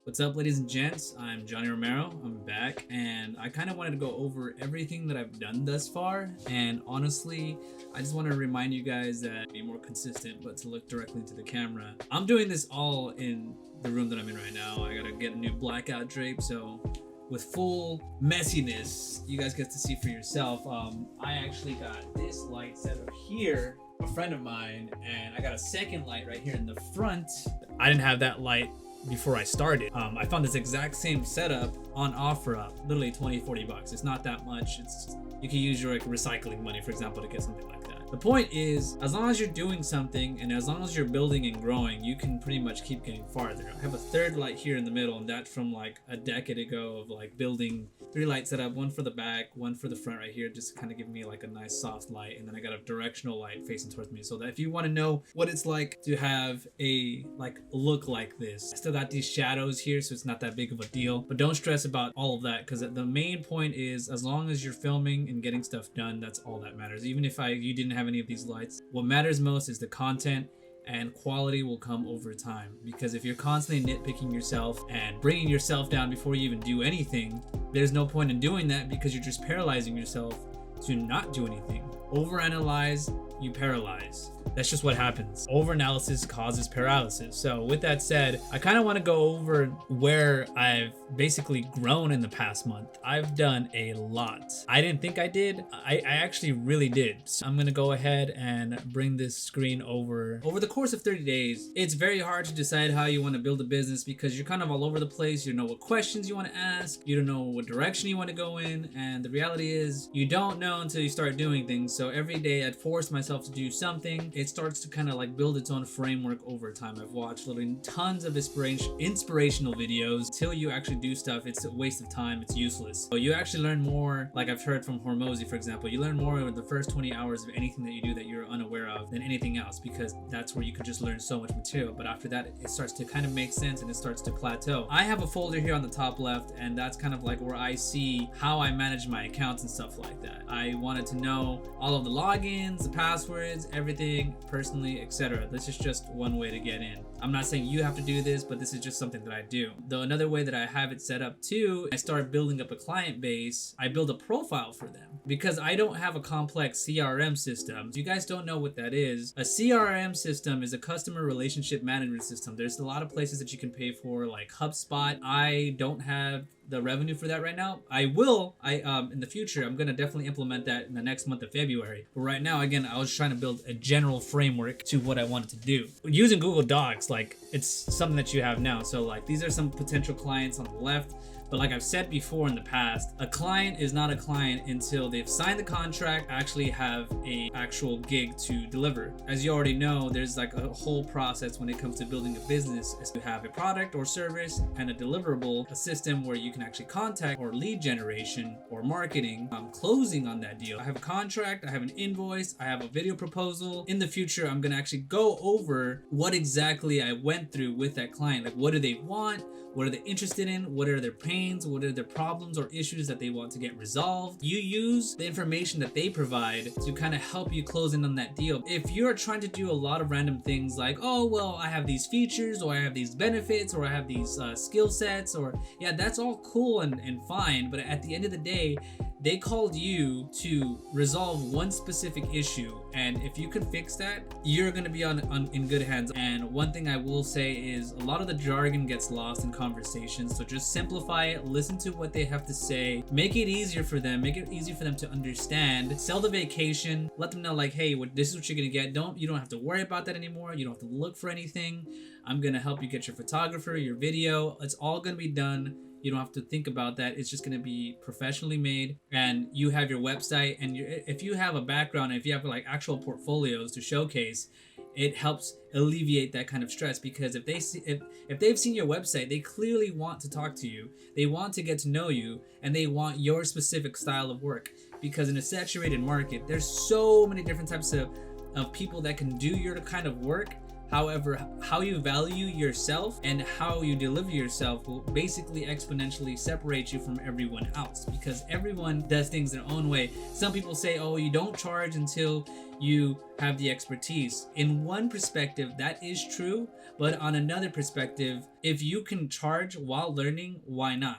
What's up, ladies and gents? I'm Johnny Romero. I'm back, and I kind of wanted to go over everything that I've done thus far. And honestly, I just want to remind you guys that be more consistent, but to look directly into the camera. I'm doing this all in the room that I'm in right now. I gotta get a new blackout drape, so with full messiness, you guys get to see for yourself. I actually got this light set up here, a friend of mine, and I got a second light right here in the front. I didn't have that light before I started. I found this exact same setup on OfferUp, literally 20-40 bucks. It's not that much. You can use your recycling money, for example, to get something like that. The point is, as long as you're doing something and as long as you're building and growing, you can pretty much keep getting farther. I have a third light here in the middle, and that's from like a decade ago of like building 3 light setup, one for the back, one for the front right here, just to kind of give me like a nice soft light. And then I got a directional light facing towards me, so that if you want to know what it's like to have a look like this. I still got these shadows here, so it's not that big of a deal, but don't stress about all of that, because the main point is, as long as you're filming and getting stuff done, that's all that matters. Even if you didn't have any of these lights, what matters most is the content, and quality will come over time. Because if you're constantly nitpicking yourself and bringing yourself down before you even do anything, there's no point in doing that, because you're just paralyzing yourself to not do anything. Overanalyze, you paralyze. That's just what happens. Overanalysis causes paralysis. So with that said, I kind of want to go over where I've basically grown in the past month. I've done a lot. I didn't think I did. I actually really did. So I'm going to go ahead and bring this screen over. Over the course of 30 days, it's very hard to decide how you want to build a business, because you're kind of all over the place. You don't know what questions you want to ask. You don't know what direction you want to go in. And the reality is, you don't know until you start doing things. So every day I'd force myself to do something. It starts to kind of like build its own framework over time. I've watched literally tons of inspirational videos. Till you actually do stuff, it's a waste of time. It's useless. So you actually learn more, like I've heard from Hormozy, for example. You learn more in the first 20 hours of anything that you do that you're unaware of than anything else, because that's where you can just learn so much material. But after that, it starts to kind of make sense and it starts to plateau. I have a folder here on the top left, and that's kind of like where I see how I manage my accounts and stuff like that. I wanted to know all of the logins, the passwords, everything, personally, etc. This is just one way to get in. I'm not saying you have to do this, but this is just something that I do. Though another way that I have it set up too, I start building up a client base. I build a profile for them, because I don't have a complex CRM system. If you guys don't know what that is, a CRM system is a customer relationship management system. There's a lot of places that you can pay for, like HubSpot. I don't have the revenue for that right now. I will. In the future, I'm gonna definitely implement that in the next month of February. But right now, again, I was trying to build a general framework to what I wanted to do. Using Google Docs, like, it's something that you have now. So like, these are some potential clients on the left. But like I've said before in the past, a client is not a client until they've signed the contract, actually have a actual gig to deliver. As you already know, there's like a whole process when it comes to building a business, is to have a product or service and a deliverable, a system where you can actually contact, or lead generation, or marketing, closing on that deal. I have a contract, I have an invoice, I have a video proposal. In the future, I'm gonna actually go over what exactly I went through with that client. Like, what do they want? What are they interested in? What are their pains? What are their problems or issues that they want to get resolved? You use the information that they provide to kind of help you close in on that deal. If you're trying to do a lot of random things like, oh, well, I have these features, or I have these benefits, or I have these skill sets, or yeah, that's all cool and fine. But at the end of the day, they called you to resolve one specific issue, and if you can fix that, you're going to be in good hands. And one thing I will say is, a lot of the jargon gets lost in conversations, so just simplify it, listen to what they have to say, make it easier for them, to understand. Sell the vacation, let them know like, hey, this is what you're going to get. You don't have to worry about that anymore. You don't have to look for anything. I'm going to help you get your photographer, your video. It's all going to be done. You don't have to think about that. It's just going to be professionally made, and you have your website, and if you have a background, if you have like actual portfolios to showcase, it helps alleviate that kind of stress. Because if they've seen your website, they clearly want to talk to you, they want to get to know you, and they want your specific style of work. Because in a saturated market, there's so many different types of people that can do your kind of work. However, how you value yourself and how you deliver yourself will basically exponentially separate you from everyone else, because everyone does things their own way. Some people say, oh, you don't charge until you have the expertise. In one perspective, that is true, but on another perspective, if you can charge while learning, why not?